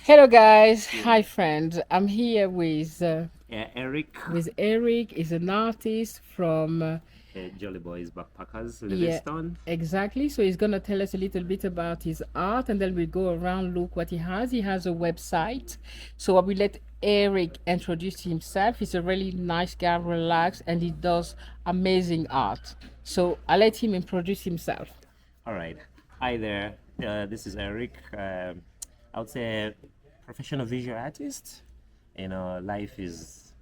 Hello guys, hi friends. I'm here Eric, with Eric. He's an artist from Jollyboys Backpackers, yeah, Livingstone. exactly. So he's gonna tell us a little bit about his art, and then we'll go around look what he has. He has a website, so I will let Eric introduce himself. He's a really nice guy, relaxed, and he does amazing art. So I'll let him introduce himself. All right. Hi there. This is Eric. I would say professional visual artist. Life is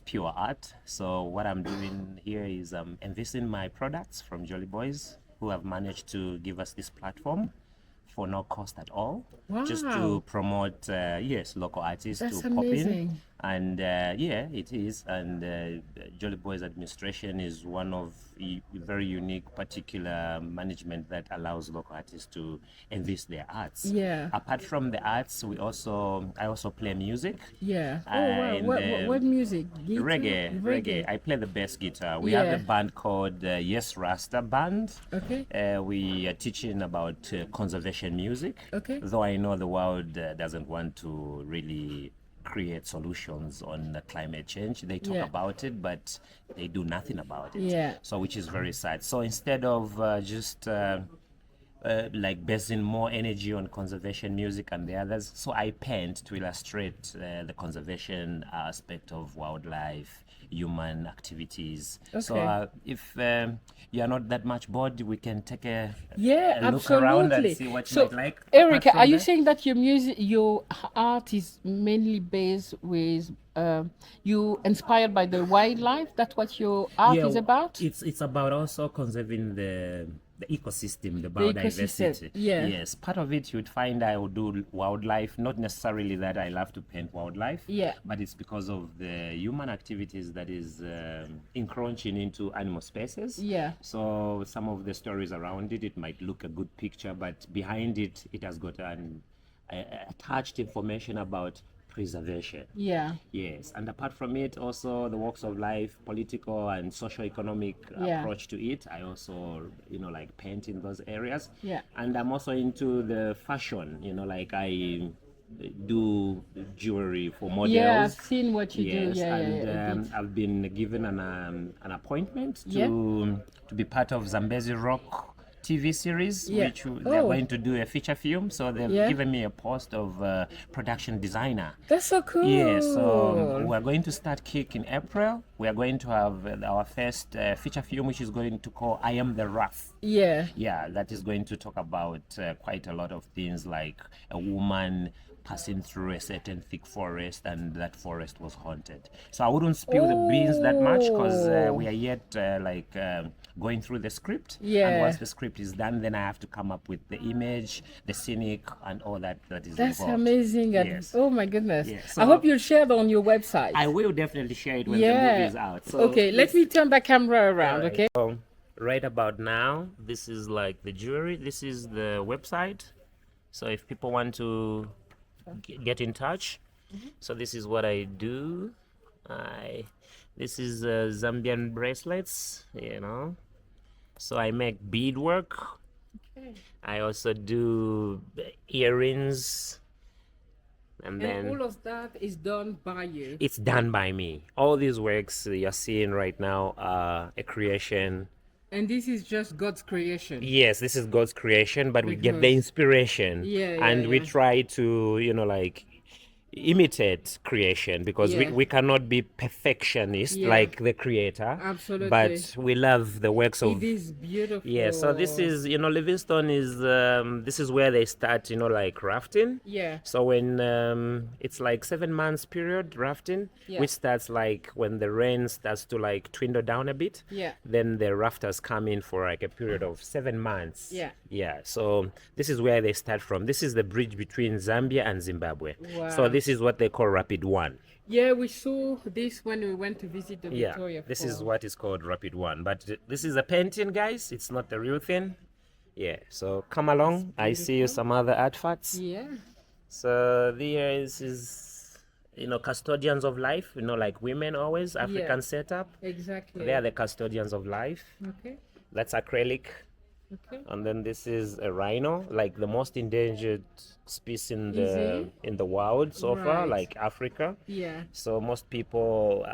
pure art. So what I'm doing here is investing my products from Jolly Boys, who have managed to give us this platform for no cost at all, just to Wow, promote local artists that's to pop in. amazing. And it is. And Jolly Boys administration is one of very unique particular management that allows local artists to invest their arts. Yeah. Apart from the arts, I also play music. Yeah. Oh wow. And What music? Guitar? reggae. I play the bass guitar. We have Yeah. a band called Yes Rasta Band. Okay. We are teaching about conservation music. Okay. Though I know the world doesn't want to really create solutions on climate change. They talk Yeah. about it, but they do nothing about it. Yeah. So, which is very sad. So instead of just like basing more energy on conservation music and the others. So I paint to illustrate the conservation aspect of wildlife, human activities. So Okay. if you are not that much bored, we can take Yeah, a look around and absolutely. see what you So, might like. Apart Erica, are from you that, saying that your music, your art is mainly based with you inspired by the wildlife? That's what your art yeah, is about? it's about also conserving the ecosystem, the The ecosystem. biodiversity. Yeah. Yes, part of it you'd find I will do wildlife, not necessarily that I love to paint wildlife, Yeah. but it's because of the human activities that is encroaching into animal spaces. Yeah. So some of the stories around it, it might look a good picture, but behind it, it has got an attached information about preservation. Yeah. Yes, and apart from it, also the walks of life, political and socio-economic Yeah. approach to it. I also, like paint in those areas. Yeah. And I'm also into the fashion, like I do jewelry for Yeah, I've models. seen what you do. Yes, Yeah, yeah, and yeah, a bit. I've been given an appointment Yeah. to be part of Zambezi Rock TV series, Yeah. which they're Oh, going to do a feature film. So they've yeah. given me a post of production designer. That's so cool. Yeah, so we're going to start Kick in April. We are going to have our first feature film, which is going to call I Am the Wrath. Yeah. Yeah, that is going to talk about quite a lot of things, like a woman passing through a certain thick forest, and that forest was haunted. So I wouldn't spill the beans that much, because we are yet going through the script. Yeah. And once the script is done, then I have to come up with the image, the scenic, and all that is That's involved. amazing. And Yes. oh my goodness. Yeah, I hope so- you'll share it on your website. I will definitely share it when the Yeah. movie is out. So Okay, let me turn the camera around, Alright. okay? So right about now, this is like the jewelry. This is the website. So if people want to get in touch, so this is what I do. This is Zambian bracelets, So I make beadwork. Okay. I also do earrings, and And then all of that is done by you. it's done by me. All these works you're seeing right now are a creation. And this is just God's creation. Yes, this is God's creation, but we get the Because- inspiration, Yeah, and we yeah. try to, like imitate creation, because Yeah. we cannot be perfectionist Yeah. like the creator. Absolutely. But we love the works of. It is beautiful. Yeah, so this is, Livingstone is this is where they start, like rafting. Yeah. So when it's like 7 months period rafting, Yeah. which starts like when the rain starts to like dwindle down a bit. Yeah. Then the rafters come in for like a period of 7 months. Yeah. Yeah. So this is where they start from. This is the bridge between Zambia and Zimbabwe. Wow. So this is what they call Rapid One. Yeah, we saw this when we went to visit the Yeah. Victoria This is Falls. what is called Rapid One. But this is a painting, guys. It's not the real thing. Yeah. So come along. I see you some other artifacts. Yeah. So there is custodians of life, like women always, African Yeah. setup. Exactly. They are the custodians of life. Okay. That's acrylic. Okay. And then this is a rhino, like the most endangered species Easy. in the world so far, Right. like Africa. Yeah. So most people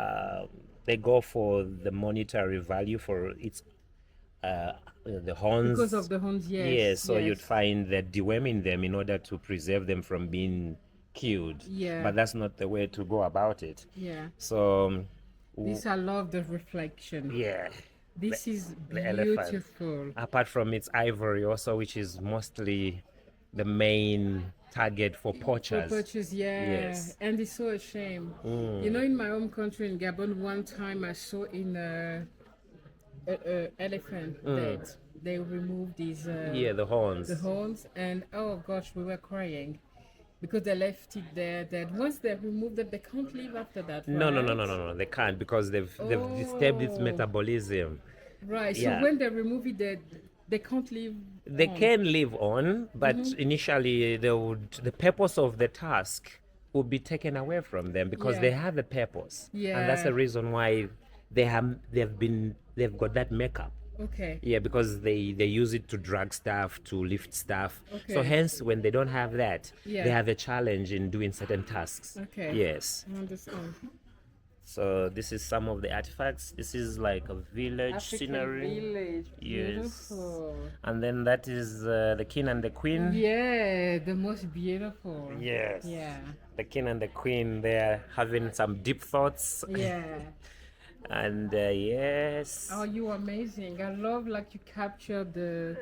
they go for the monetary value for its the horns. Because of the horns, Yes, yes. so you'd Yes. find that deworming them in order to preserve them from being killed. Yeah. But that's not the way to go about it. Yeah. So This I love the reflection. yeah, This is the elephant. beautiful. Apart from its ivory also, which is mostly the main target for poachers. Purchase, yeah. Yes. And it's so a shame. You know, in my home country in Gabon, one time I saw in a elephant dead. They removed these Yeah, the horns. the horns, and oh gosh, we were crying because they left it there. That once they removed it, they can't live after that. No, no, right? no, no, no, no. They can't because they've disturbed its Oh. metabolism. Right. So Yeah. when they remove it, they can't live. They on. can live on, but initially the purpose of the task would be taken away from them because Yeah. they have a purpose, and that's Yeah. the reason why they've got that makeup. Okay. Yeah, because they use it to drag stuff, to lift stuff. So Okay. hence, when they don't have that, Yeah. they have a challenge in doing certain tasks. Okay. Yes. I understand. So this is some of the artifacts. This is like a village African scenery. village. Yes. Beautiful. And then that is the king and the queen. Yeah, the most beautiful. Yes. Yeah. The king and the queen, they're having some deep thoughts. Yeah. And yes. Oh, you amazing. I love like you capture the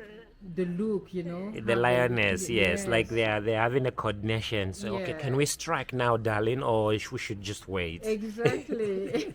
look, you know. The how they- lioness, yes, like yes. they're having a coordination. So okay, can Yeah. we strike now, darling, or we should just wait? Exactly.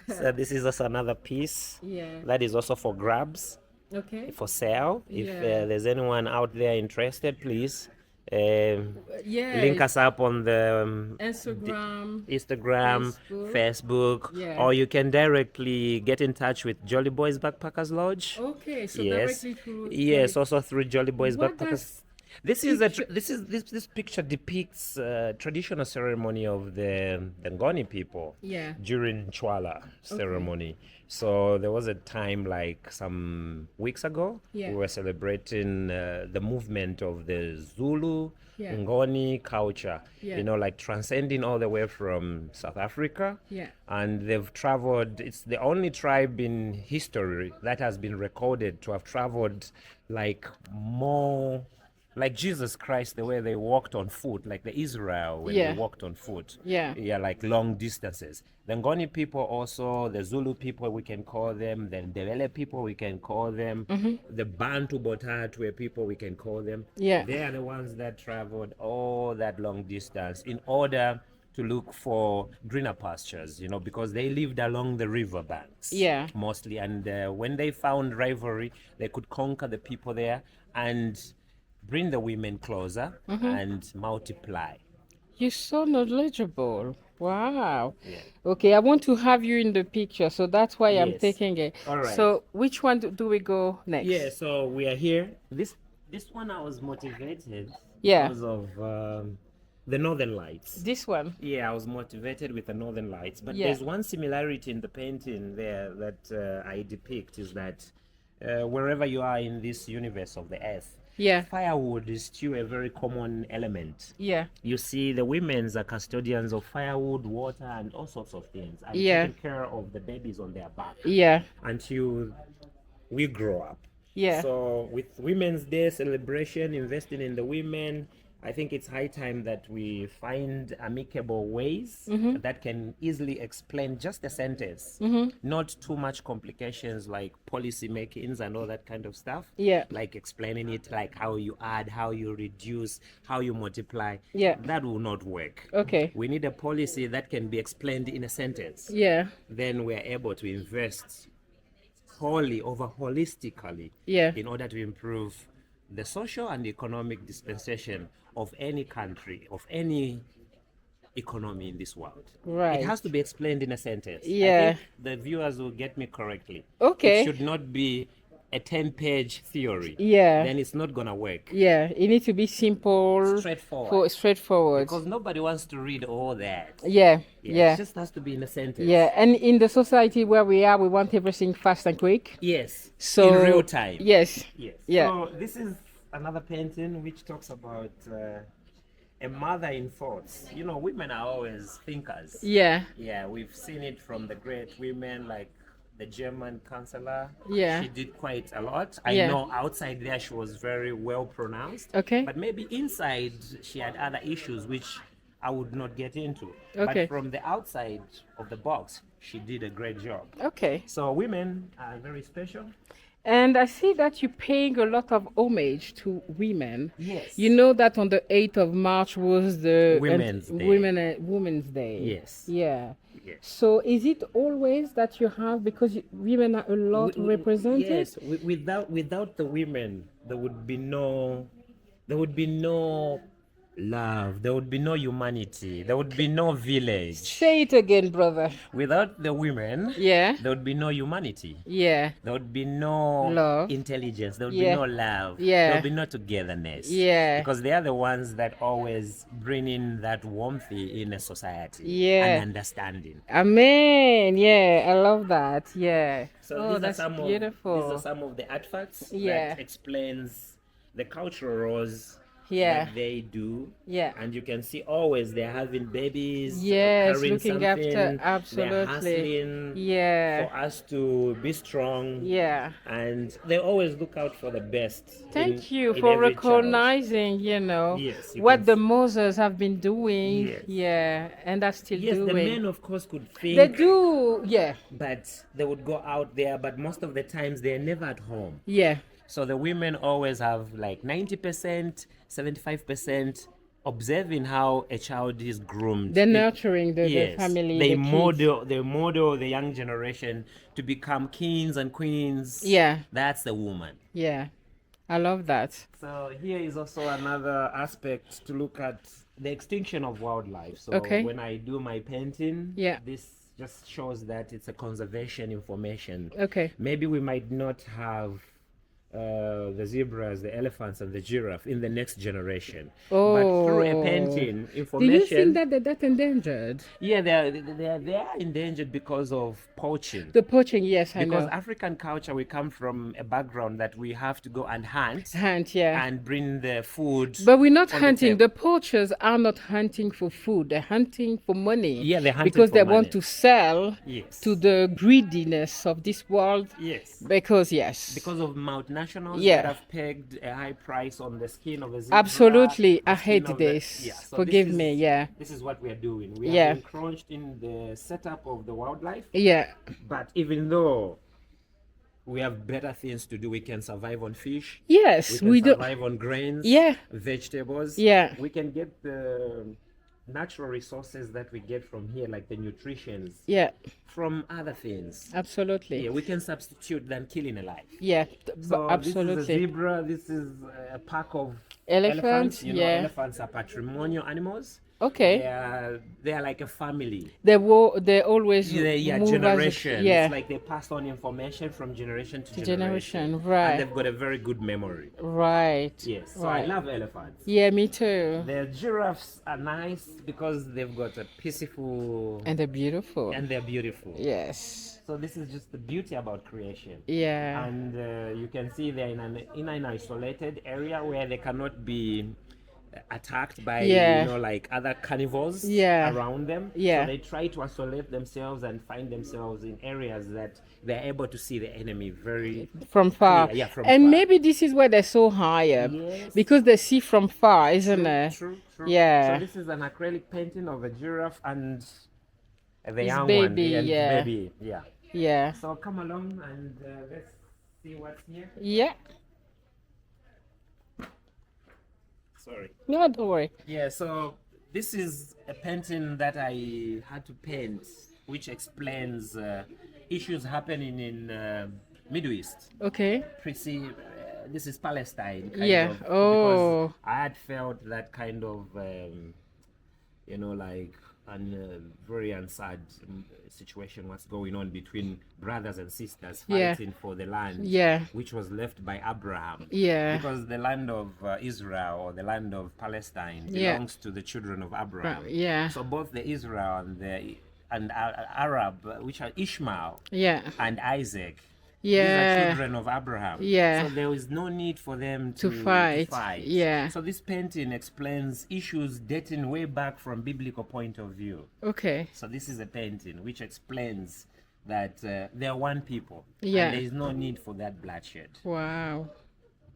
So this is also another piece Yeah. that is also for grabs, Okay. for sale. If Yeah. there's anyone out there interested, please Yeah. link us up on the Instagram. Instagram, Facebook, Yeah. or you can directly get in touch with Jollyboys Backpackers Lodge. Okay, so Yes, directly through. yes, also through Jollyboys What Backpackers. does This is this picture depicts traditional ceremony of the Ngoni people Yeah. during Chwala ceremony. So there was a time like some weeks ago Yeah. we were celebrating the movement of the Zulu Yeah. Ngoni culture. Yeah. You know, like transcending all the way from South Africa. Yeah. And they've traveled. It's the only tribe in history that has been recorded to have traveled like more. Like Jesus Christ, the way they walked on foot, like the Israel when Yeah. they walked on foot. Yeah. Yeah, like long distances. The Ngoni people also, the Zulu people, we can call them. The Ndebele people, we can call them. The Bantu Botatwe people, we can call them. Yeah. They are the ones that traveled all that long distance in order to look for greener pastures, you know, because they lived along the river banks. Yeah. Mostly. And when they found rivalry, they could conquer the people there and bring the women closer and multiply. You're so knowledgeable. Wow. Okay, I want to have you in the picture, so that's why I'm Yes. taking it. All right. So, which one do we go next? Yeah, so we are here. This one I was motivated Yeah. because of the Northern Lights. This one. Yeah, I was motivated with the Northern Lights, but Yeah. there's one similarity in the painting there that I depict is that wherever you are in this universe of the earth, Yeah. firewood is still a very common element. Yeah. You see, the women's are custodians of firewood, water, and all sorts of things, and Yeah. taking care of the babies on their back Yeah. until we grow up. Yeah. So with Women's Day celebration, investing in the women, I think it's high time that we find amicable ways that can easily explain just a sentence, not too much complications like policy makings and all that kind of stuff. Yeah. Like explaining it like how you add, how you reduce, how you multiply. Yeah. That will not work. Okay. We need a policy that can be explained in a sentence. Yeah. Then we're able to invest holistically Yeah. in order to improve the social and economic dispensation of any country, of any economy in this world. Right. It has to be explained in a sentence. Yeah. I think the viewers will get me correctly. Okay. It should not be a 10-page theory, Yeah. then it's not gonna work. Yeah, it needs to be simple, straightforward. Because nobody wants to read all that. Yeah, yeah, It just has to be in a sentence. yeah. And in the society where we are, we want everything fast and quick. Yes. So in real time. Yes. Yes. Yeah. So this is another painting which talks about a mother in thoughts. You know, women are always thinkers. Yeah. Yeah, we've seen it from the great women like the German chancellor. Yeah. She did quite a lot. I Yeah. know outside there she was very well pronounced. Okay. But maybe inside she had other issues which I would not get into. Okay. But from the outside of the box, she did a great job. Okay. So women are very special. And I see that you're paying a lot of homage to women. Yes. You know that on the 8th of March was the Women's Day. Women's Day. Yes. Yeah. Yes. So is it always that you have, because women are a lot represented? Yes. Without the women, there would be no love. There would be no humanity. There would be no village. Say it again, brother. Without the women, Yeah. there would be no humanity. Yeah. There would be no Love. intelligence. There would Yeah. be no love. Yeah. There would be no togetherness. Yeah. Because they are the ones that always bring in that warmth in a society. Yeah. And understanding. Amen. Yeah, I love that. Yeah. So Oh, these are that's some beautiful. these are some of the artifacts Yeah. that explains the cultural roles Yeah. that they do. Yeah. And you can see always they're having babies. Yes, carrying looking after, something, absolutely. They're hustling Yeah. for us to be strong. Yeah. And they always look out for the best. Thank in- you in for every child. recognizing, Yes, you what can the mothers have been doing. Yes. Yeah, and are still Yes, doing. the men of course could think. They do. Yeah. But they would go out there, but most of the times they're never at home. Yeah. So the women always have like 90%, 75% observing how a child is groomed. They're nurturing the Yes, family. they the kids. model the young generation to become kings and queens. Yeah. That's the woman. Yeah. I love that. So here is also another aspect to look at the extinction of wildlife. So Okay. when I do my painting, Yeah. this just shows that it's a conservation information. Okay. Maybe we might not have the zebras, the elephants, and the giraffe in the next generation. But through a painting, Do information. you think that they're that endangered? Yeah, they are endangered because of poaching. The poaching, yes, I Because know. African culture, we come from a background that we have to go and hunt Hunt, yeah. and bring the food. But we're not on the hunting. table. The poachers are not hunting for food. They're hunting for money. Yeah, they're hunting because for they money. want to sell Yes. to the greediness of this world. Yes. Because yes. Because of multinationals Yeah. that have pegged a high price on the skin of a zebra. Absolutely, the I skin hate of the- this. Yeah, so Forgive this me, is- yeah. This is what we are doing. We Yeah. are encroached in the setup of the wildlife. Yeah. But even though we have better things to do, we can survive on fish. Yes, We we can do. survive on grains. Yeah. Vegetables. Yeah. We can get the natural resources that we get from here, like the nutritions, Yeah. from other things. Absolutely. Yeah, we can substitute than killing a life. Yeah. So Absolutely. this is a zebra. This is a pack of Elephants, You know, yeah. elephants are patrimonial animals. Okay. They are like a family. They always Yeah, move generations. as, yeah. It's like they pass on information from generation to Generation, generation. right. And they've got a very good memory. Right. Yes. So Right. I love elephants. Yeah, me too. The giraffes are nice because they've got a peaceful And they're beautiful. and they're beautiful. Yes. So this is just the beauty about creation. Yeah. And you can see they're in an isolated area where they cannot be attacked by Yeah. like other carnivores Yeah. around them. Yeah. So they try to isolate themselves and find themselves in areas that they're able to see the enemy very From far. Yeah, from and far. maybe this is why they're so high up. Yes. Because they see from far, isn't it? True. Yeah. So this is an acrylic painting of a giraffe and the His young baby, one. And yeah. Baby, yeah. Yeah. So come along and let's see what's here. Yeah. Sorry. No, don't worry. Yeah, so this is a painting that I had to paint, which explains issues happening in Middle East. Okay. This is Palestine. Kind Yeah. of, Oh. Because I had felt that kind of, like very unsad situation what's going on between brothers and sisters Yeah. fighting for the land Yeah. which was left by Abraham. Yeah. Because the land of Israel or the land of Palestine Yeah. belongs to the children of Abraham. Yeah. So both the Israel and Arab, which are Ishmael Yeah. and Isaac, Yeah. these are children of Abraham. Yeah. So there is no need for them To fight. Yeah. So this painting explains issues dating way back from biblical point of view. Okay. So this is a painting which explains that they are one people. Yeah. And there is no need for that bloodshed. Wow.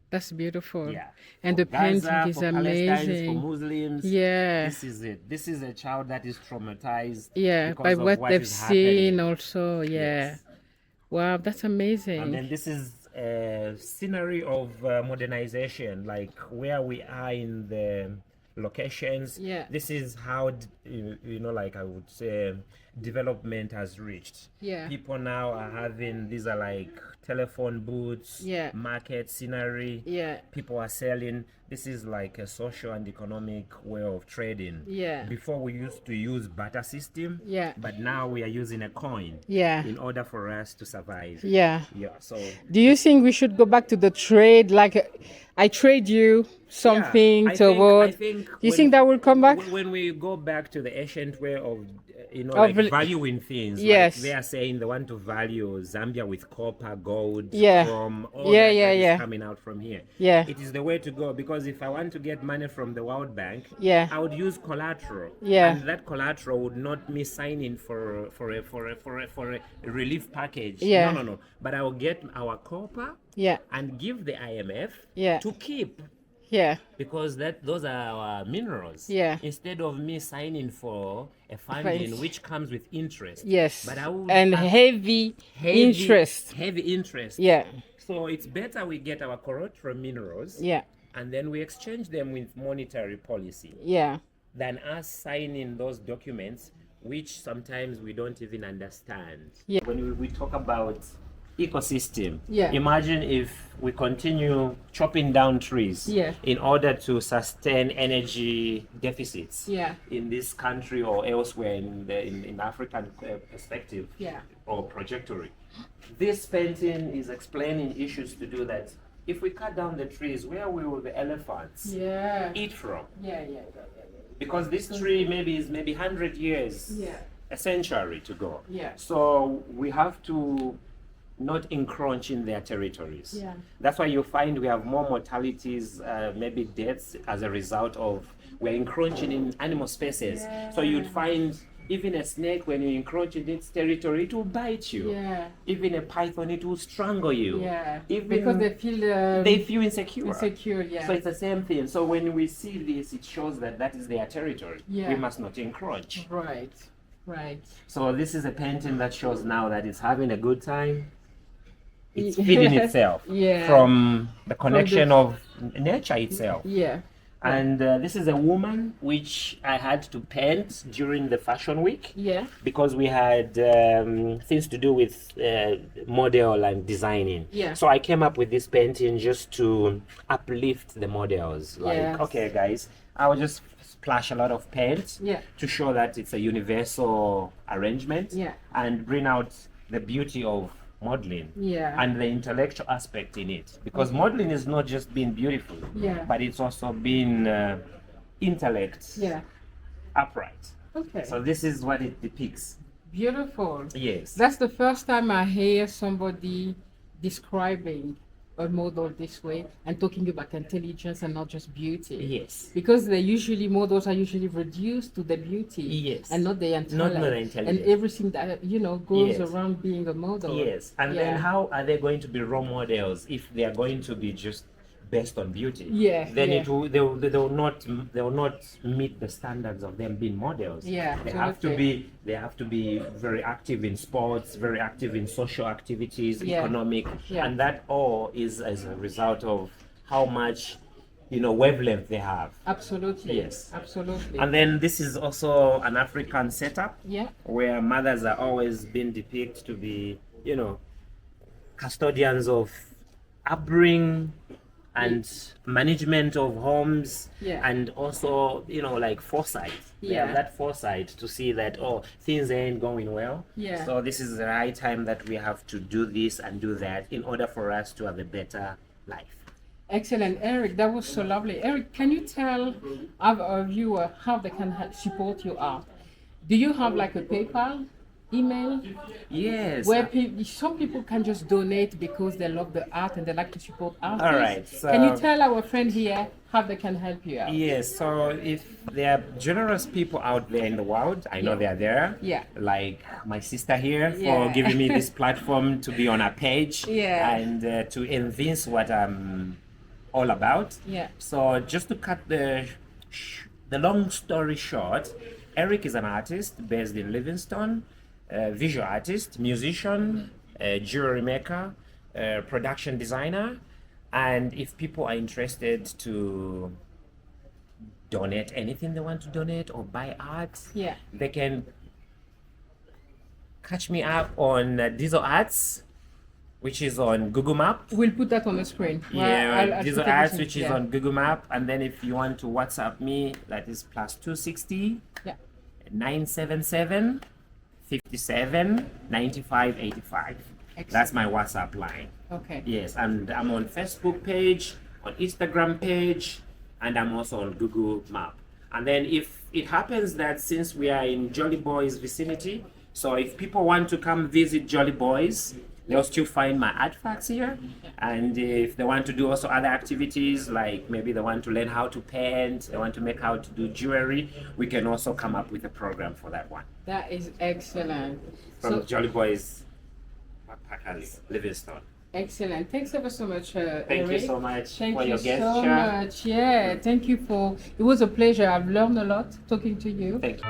That's beautiful. Yeah. And For the painting Gaza, is for Palestinians, amazing. for Muslims. Yeah. This is it. This is a child that is traumatized. Yeah, because by of what they've is seen happening. also. Yeah. Yes. Wow, that's amazing. And then this is a scenery of modernization, like where we are in the locations. Yeah. This is how, like I would say, development has reached. Yeah. People now are having, these are like telephone booths, Yeah. market scenery. Yeah. People are selling. This is like a social and economic way of trading. Yeah. Before we used to use barter system. Yeah. But now we are using a coin. Yeah. In order for us to survive. Yeah. Yeah. So Do you think we should go back to the trade? Like, I trade you something yeah, I toward. think Do you think that will come back? when we go back to the ancient way of Of like valuing things? yes. Like they are saying they want to value Zambia with copper, gold, Yeah. from all Yeah, that yeah, that is yeah. coming out from here. Yeah. It is the way to go, because if I want to get money from the World Bank, Yeah. I would use collateral. Yeah. And that collateral would not me signing for a relief package. Yeah. No. But I will get our copper Yeah. and give the IMF Yeah. to keep. Yeah. Because those are our minerals. Yeah. Instead of me signing for a funding Right. which comes with interest. Yes. But I would And have heavy interest. Heavy interest. Yeah. So it's better we get our collateral minerals. Yeah. And then we exchange them with monetary policy Yeah. than us signing those documents which sometimes we don't even understand. Yeah. When we talk about ecosystem, Yeah. imagine if we continue chopping down trees Yeah. in order to sustain energy deficits Yeah. in this country or elsewhere in African perspective Yeah. or trajectory. This painting is explaining issues to do that. If we cut down the trees, where will the elephants Yeah. eat from? Yeah. Because this tree is 100 years, Yeah. a century to go. Yeah. So we have to not encroach in their territories. Yeah. That's why you find we have more mortalities, maybe deaths as a result of we're encroaching in animal spaces. So you'd find even a snake, when you encroach in its territory, it will bite you. Yeah. Even a python, it will strangle you. Yeah. Even Because they feel they feel insecure. insecure. Yeah. So it's the same thing. So when we see this, it shows that that is their territory. Yeah. We must not encroach. Right. Right. So this is a painting that shows now that it's having a good time. It's feeding itself Yeah. from the connection of nature itself. Yeah. And this is a woman which I had to paint during the fashion week Yeah. because we had things to do with model and designing. Yeah. So I came up with this painting just to uplift the models. Like, Yes. okay, guys, I will just splash a lot of paint Yeah. to show that it's a universal arrangement Yeah. and bring out the beauty of modeling Yeah. and the intellectual aspect in it, because modeling is not just being beautiful, Yeah. but it's also being intellect Yeah. upright. Okay. So this is what it depicts. Beautiful. Yes. That's the first time I hear somebody describing a model this way and talking about intelligence and not just beauty. Yes. Because models are usually reduced to the beauty. Yes. And not the intellect. Not the intelligence. And everything that goes Yes. around being a model. Yes. And Yeah. then how are they going to be role models if they are going to be just based on beauty? Yeah, Then yeah. they will not meet the standards of them being models. Yeah, They absolutely. have to be very active in sports, very active in social activities, Yeah. economic, Yeah. and that all is as a result of how much wavelength they have. Absolutely. Yes. Absolutely. And then this is also an African setup yeah. where mothers are always being depicted to be, custodians of upbringing and management of homes, Yeah. and also, you know, like foresight. They have Yeah. that foresight to see that, oh, things ain't going well. Yeah. So this is the right time that we have to do this and do that in order for us to have a better life. Excellent, Eric. That was so lovely. Eric, can you tell our viewer how they can help support your art? Do you have like a PayPal, email, Yes. where some people can just donate because they love the art and they like to support artists? All right, Can you so- tell our friend here how they can help you out? Yes, so if there are generous people out there in the world, I know Yeah. they are there. Yeah. Like my sister here for Yeah. giving me this platform to be on her page. Yeah. And to evince what I'm all about. Yeah. So just to cut the long story short, Eric is an artist based in Livingstone, visual artist, musician, jewelry maker, production designer. And if people are interested to donate anything they want to donate or buy art, Yeah. they can catch me up on DizoArts, which is on Google Map. We'll put that on the screen. Yeah, I'll put DizoArts, everything- which is yeah. on Google Map. And then if you want to WhatsApp me, that is +260 Yeah. 977 57 95 85. That's my WhatsApp line. Okay. Yes, and I'm on Facebook page, on Instagram page, and I'm also on Google Map. And then if it happens that since we are in Jollyboys vicinity, so if people want to come visit Jollyboys, they'll still find my artifacts here. And if they want to do also other activities, like maybe they want to learn how to paint, they want to make how to do jewelry, we can also come up with a program for that one. That is excellent. From Jollyboys Backpackers, Livingstone. Excellent. Thanks ever so much, Thank Eric. you so much Thank for you your so gesture. much. Yeah, thank you for. It was a pleasure. I've learned a lot talking to you. Thank you.